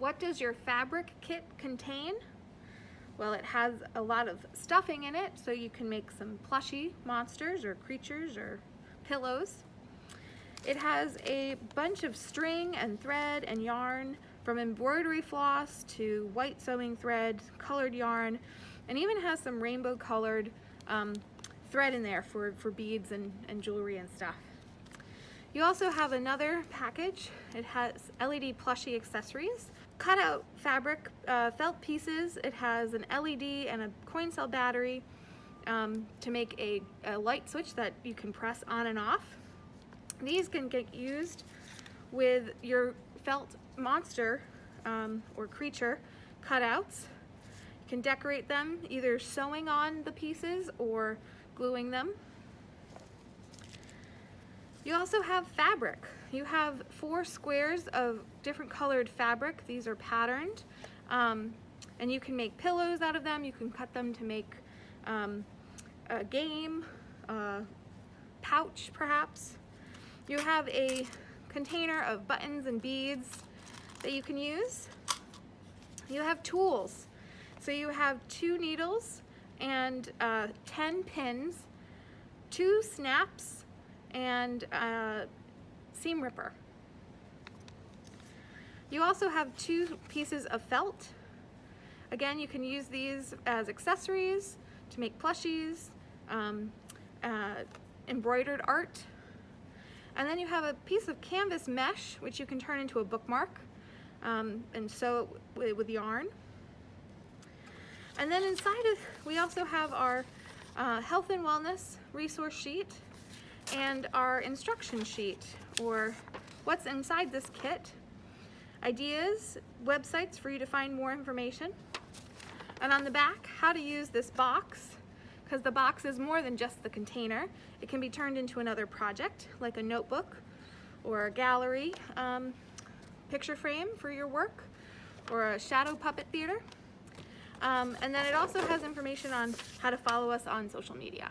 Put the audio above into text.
What does your fabric kit contain? Well, it has a lot of stuffing in it, so you can make some plushy monsters or creatures or pillows. It has a bunch of string and thread and yarn, from embroidery floss to white sewing thread, colored yarn, and even has some rainbow colored thread in there for beads and jewelry and stuff. You also have another package. It has LED plushie accessories, cut out fabric, felt pieces. It has an LED and a coin cell battery to make a light switch that you can press on and off. These can get used with your felt monster or creature cutouts. You can decorate them either sewing on the pieces or gluing them. You also have fabric. You have 4 squares of different colored fabric. These are patterned, and you can make pillows out of them. You can cut them to make a game, pouch perhaps. You have a container of buttons and beads that you can use. You have tools. So you have 2 needles and 10 pins, 2 snaps, and seam ripper. You also have 2 pieces of felt. Again, you can use these as accessories to make plushies, embroidered art. And then you have a piece of canvas mesh, which you can turn into a bookmark and sew it with yarn. And then inside we also have our health and wellness resource sheet and our instruction sheet, or what's inside this kit, ideas, websites for you to find more information, and on the back, how to use this box, because the box is more than just the container. It can be turned into another project, like a notebook or a gallery picture frame for your work, or a shadow puppet theater. And then it also has information on how to follow us on social media.